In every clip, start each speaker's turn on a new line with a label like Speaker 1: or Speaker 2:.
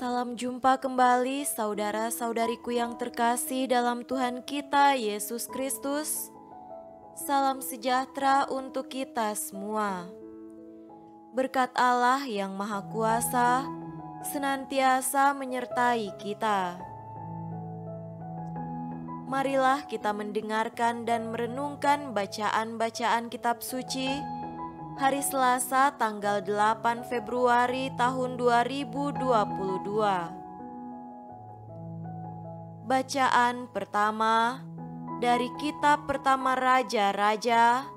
Speaker 1: Salam jumpa kembali saudara-saudariku yang terkasih dalam Tuhan kita Yesus Kristus. Salam sejahtera untuk kita semua. Berkat Allah yang Maha Kuasa senantiasa menyertai kita. Marilah kita mendengarkan dan merenungkan bacaan-bacaan kitab suci hari Selasa tanggal 8 Februari tahun 2022. Bacaan pertama dari kitab pertama Raja-Raja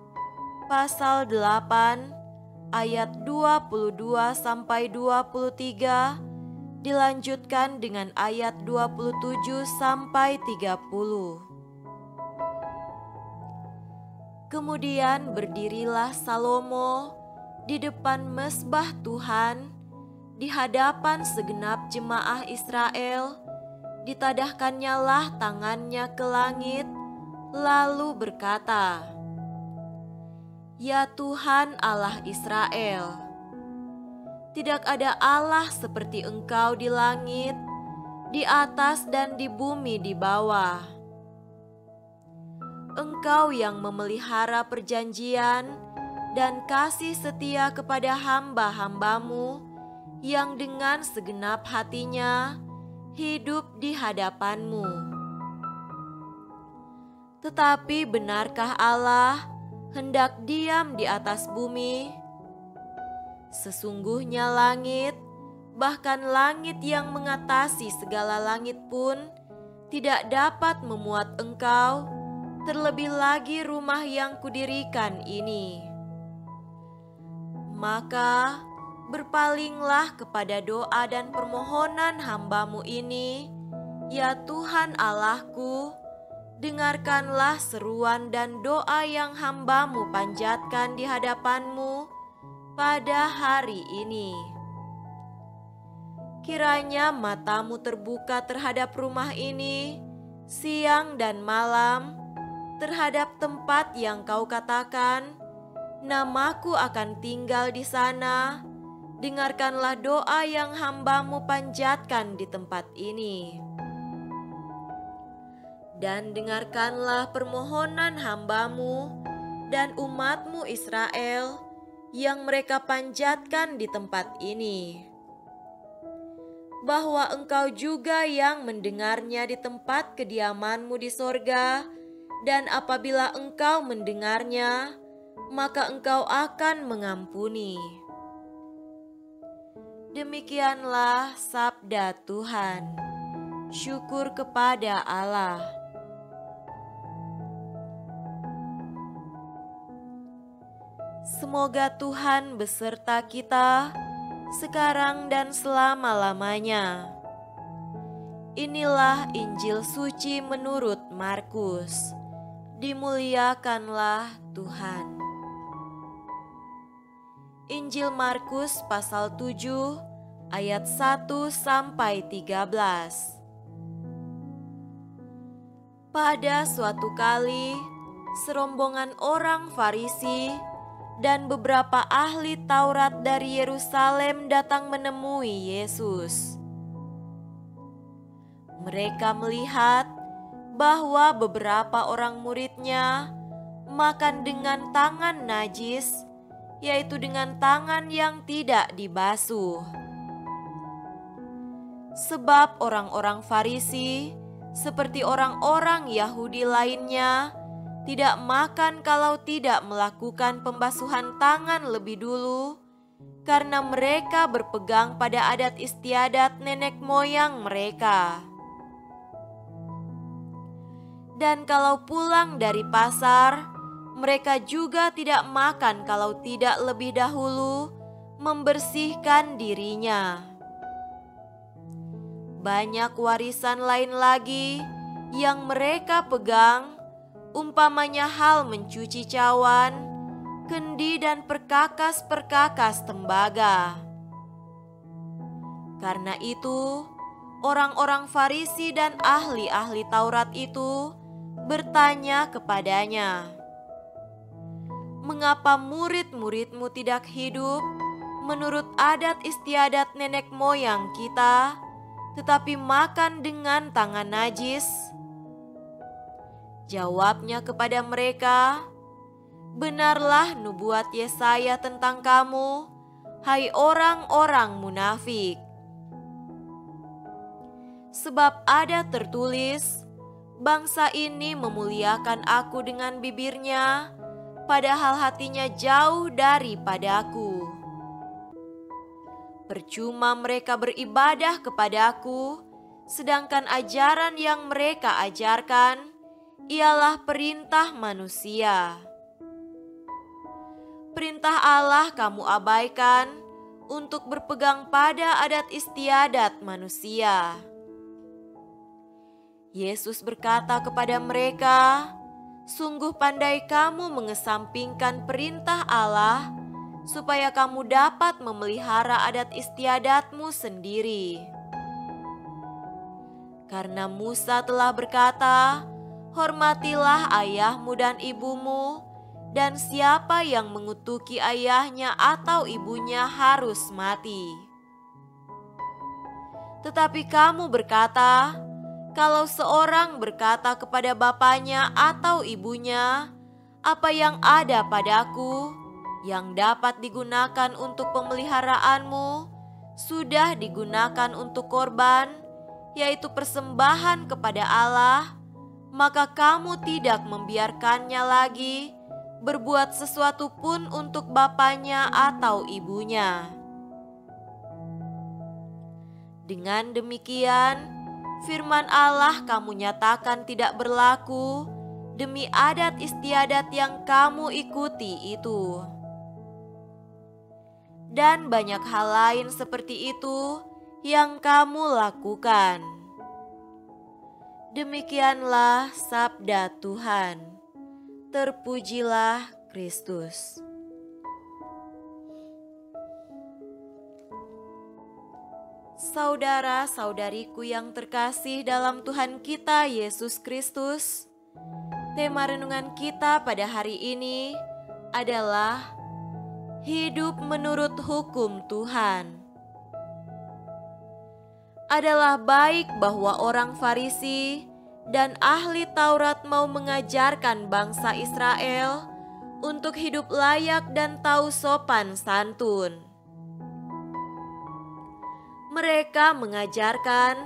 Speaker 1: pasal 8 ayat 22 sampai 23, dilanjutkan dengan ayat 27 sampai 30. Kemudian berdirilah Salomo di depan mezbah Tuhan, di hadapan segenap jemaah Israel. Ditadahkannyalah tangannya ke langit, lalu berkata, "Ya Tuhan Allah Israel, tidak ada Allah seperti Engkau di langit, di atas dan di bumi di bawah. Engkau yang memelihara perjanjian dan kasih setia kepada hamba-hambamu yang dengan segenap hatinya hidup di hadapan-Mu. Tetapi benarkah Allah hendak diam di atas bumi? Sesungguhnya langit, bahkan langit yang mengatasi segala langit pun tidak dapat memuat Engkau, terlebih lagi rumah yang kudirikan ini. Maka berpalinglah kepada doa dan permohonan hamba-Mu ini, ya Tuhan Allahku, dengarkanlah seruan dan doa yang hamba-Mu panjatkan di hadapan-Mu pada hari ini. Kiranya mata-Mu terbuka terhadap rumah ini, siang dan malam, terhadap tempat yang Kau katakan, Namaku akan tinggal di sana. Dengarkanlah doa yang hamba-Mu panjatkan di tempat ini. Dan dengarkanlah permohonan hamba-Mu dan umat-Mu Israel yang mereka panjatkan di tempat ini, bahwa Engkau juga yang mendengarnya di tempat kediaman-Mu di sorga, dan apabila Engkau mendengarnya, maka Engkau akan mengampuni." Demikianlah sabda Tuhan. Syukur kepada Allah. Semoga Tuhan beserta kita sekarang dan selama-lamanya. Inilah Injil suci menurut Markus. Dimuliakanlah Tuhan. Injil Markus pasal 7 ayat 1 sampai 13. Pada suatu kali, serombongan orang Farisi dan beberapa ahli Taurat dari Yerusalem datang menemui Yesus. Mereka melihat bahwa beberapa orang murid-Nya makan dengan tangan najis, yaitu dengan tangan yang tidak dibasuh. Sebab orang-orang Farisi, seperti orang-orang Yahudi lainnya, tidak makan kalau tidak melakukan pembasuhan tangan lebih dulu, karena mereka berpegang pada adat istiadat nenek moyang mereka. Dan kalau pulang dari pasar, mereka juga tidak makan kalau tidak lebih dahulu membersihkan dirinya. Banyak warisan lain lagi yang mereka pegang, umpamanya hal mencuci cawan, kendi dan perkakas-perkakas tembaga. Karena itu, orang-orang Farisi dan ahli-ahli Taurat itu bertanya kepadanya, "Mengapa murid-murid-Mu tidak hidup menurut adat istiadat nenek moyang kita, tetapi makan dengan tangan najis?" Jawabnya kepada mereka, "Benarlah nubuat Yesaya tentang kamu, hai orang-orang munafik. Sebab ada tertulis, bangsa ini memuliakan aku dengan bibirnya, padahal hatinya jauh daripadaku. Percuma mereka beribadah kepadaku, sedangkan ajaran yang mereka ajarkan ialah perintah manusia. Perintah Allah kamu abaikan untuk berpegang pada adat istiadat manusia." Yesus berkata kepada mereka, "Sungguh pandai kamu mengesampingkan perintah Allah supaya kamu dapat memelihara adat istiadatmu sendiri. Karena Musa telah berkata, 'Hormatilah ayahmu dan ibumu,' dan siapa yang mengutuki ayahnya atau ibunya harus mati. Tetapi kamu berkata, kalau seorang berkata kepada bapaknya atau ibunya, 'Apa yang ada padaku, yang dapat digunakan untuk pemeliharaanmu, sudah digunakan untuk korban, yaitu persembahan kepada Allah,' maka kamu tidak membiarkannya lagi berbuat sesuatu pun untuk bapaknya atau ibunya. Dengan demikian, firman Allah kamu nyatakan tidak berlaku demi adat istiadat yang kamu ikuti itu. Dan banyak hal lain seperti itu yang kamu lakukan." Demikianlah sabda Tuhan. Terpujilah Kristus. Saudara-saudariku yang terkasih dalam Tuhan kita Yesus Kristus, tema renungan kita pada hari ini adalah hidup menurut hukum Tuhan. Adalah baik bahwa orang Farisi dan ahli Taurat mau mengajarkan bangsa Israel untuk hidup layak dan tahu sopan santun. Mereka mengajarkan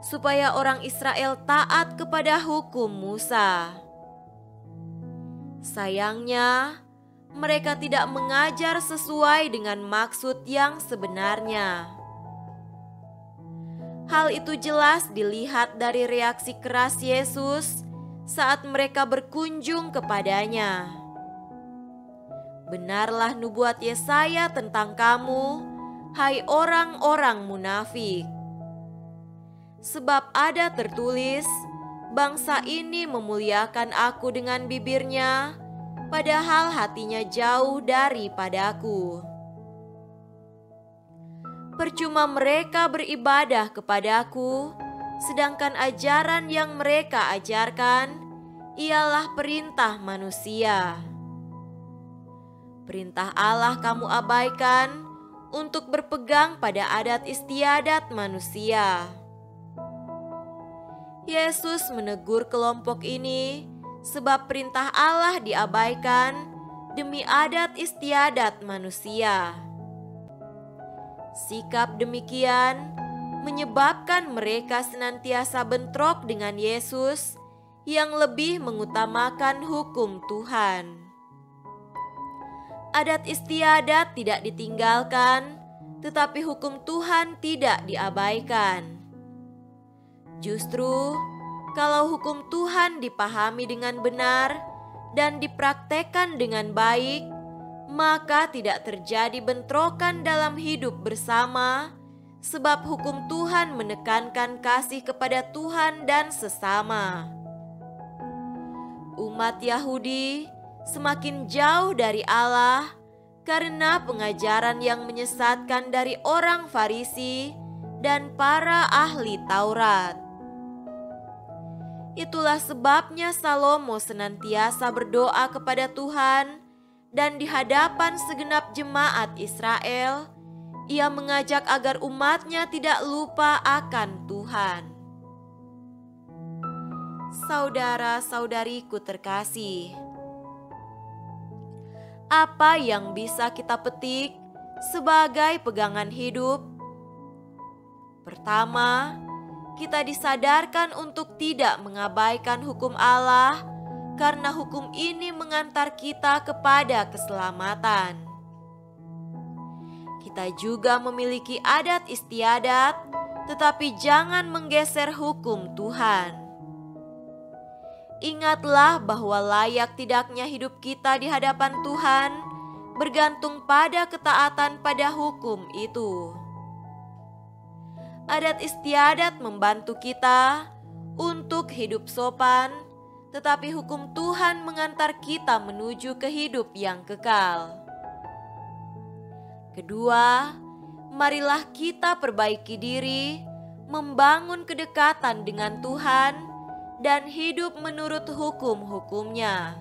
Speaker 1: supaya orang Israel taat kepada hukum Musa. Sayangnya, mereka tidak mengajar sesuai dengan maksud yang sebenarnya. Hal itu jelas dilihat dari reaksi keras Yesus saat mereka berkunjung kepadanya. "Benarlah nubuat Yesaya tentang kamu, hai orang-orang munafik. Sebab ada tertulis, bangsa ini memuliakan aku dengan bibirnya, padahal hatinya jauh daripadaku. Percuma mereka beribadah kepadaku, sedangkan ajaran yang mereka ajarkan ialah perintah manusia. Perintah Allah kamu abaikan untuk berpegang pada adat istiadat manusia." Yesus menegur kelompok ini sebab perintah Allah diabaikan demi adat istiadat manusia. Sikap demikian menyebabkan mereka senantiasa bentrok dengan Yesus yang lebih mengutamakan hukum Tuhan. Adat istiadat tidak ditinggalkan, tetapi hukum Tuhan tidak diabaikan. Justru, kalau hukum Tuhan dipahami dengan benar dan dipraktekkan dengan baik, maka tidak terjadi bentrokan dalam hidup bersama, sebab hukum Tuhan menekankan kasih kepada Tuhan dan sesama. Umat Yahudi semakin jauh dari Allah karena pengajaran yang menyesatkan dari orang Farisi dan para ahli Taurat. Itulah sebabnya Salomo senantiasa berdoa kepada Tuhan dan di hadapan segenap jemaat Israel, Ia mengajak agar umatnya tidak lupa akan Tuhan. Saudara-saudariku terkasih, apa yang bisa kita petik sebagai pegangan hidup? Pertama, kita disadarkan untuk tidak mengabaikan hukum Allah, karena hukum ini mengantar kita kepada keselamatan. Kita juga memiliki adat istiadat, tetapi jangan menggeser hukum Tuhan. Ingatlah bahwa layak tidaknya hidup kita di hadapan Tuhan bergantung pada ketaatan pada hukum itu. Adat istiadat membantu kita untuk hidup sopan, tetapi hukum Tuhan mengantar kita menuju ke hidup yang kekal. Kedua, marilah kita perbaiki diri, membangun kedekatan dengan Tuhan, dan hidup menurut hukum-hukumnya.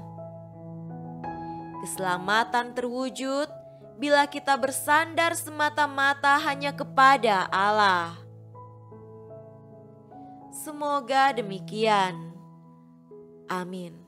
Speaker 1: Keselamatan terwujud bila kita bersandar semata-mata hanya kepada Allah. Semoga demikian. Amin.